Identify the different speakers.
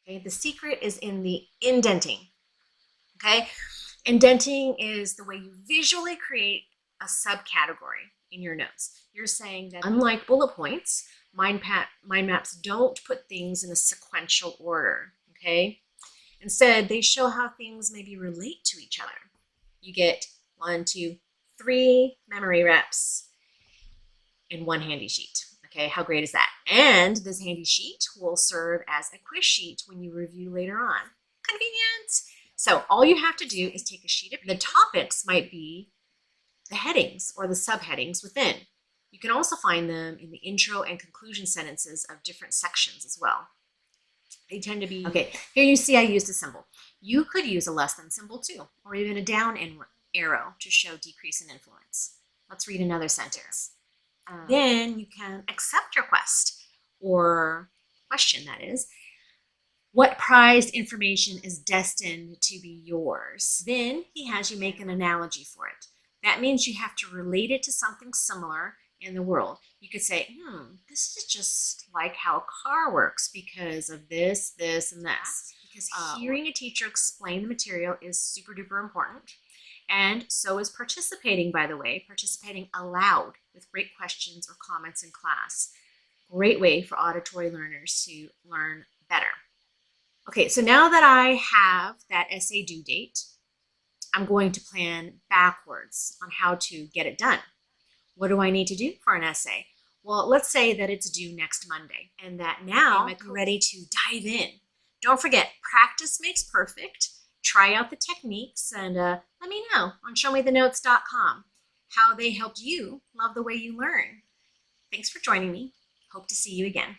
Speaker 1: Okay, the secret is in the indenting. Okay, indenting is the way you visually create a subcategory in your notes. You're saying that unlike bullet points, mind maps don't put things in a sequential order. Okay, instead they show how things maybe relate to each other. You get 1, 2, 3 memory reps in one handy sheet. Okay, how great is that? And this handy sheet will serve as a quiz sheet when you review later on. Convenient. So all you have to do is take a sheet of the topics might be the headings or the subheadings within. You can also find them in the intro and conclusion sentences of different sections as well. They tend to be, okay, here you see I used a symbol. You could use a less than symbol too, or even a down arrow to show decrease in influence. Let's read another sentence. Then you can accept your quest or question, that is. What prized information is destined to be yours? Then he has you make an analogy for it. That means you have to relate it to something similar in the world. You could say, this is just like how a car works because of this, this, and this. Because hearing a teacher explain the material is super duper important. And so is participating, by the way, participating aloud with great questions or comments in class. Great way for auditory learners to learn better. Okay, so now that I have that essay due date, I'm going to plan backwards on how to get it done. What do I need to do for an essay? Well, let's say that it's due next Monday and that now I'm ready to dive in. Don't forget, practice makes perfect. Try out the techniques and let me know on showmethenotes.com how they helped you love the way you learn. Thanks for joining me. Hope to see you again.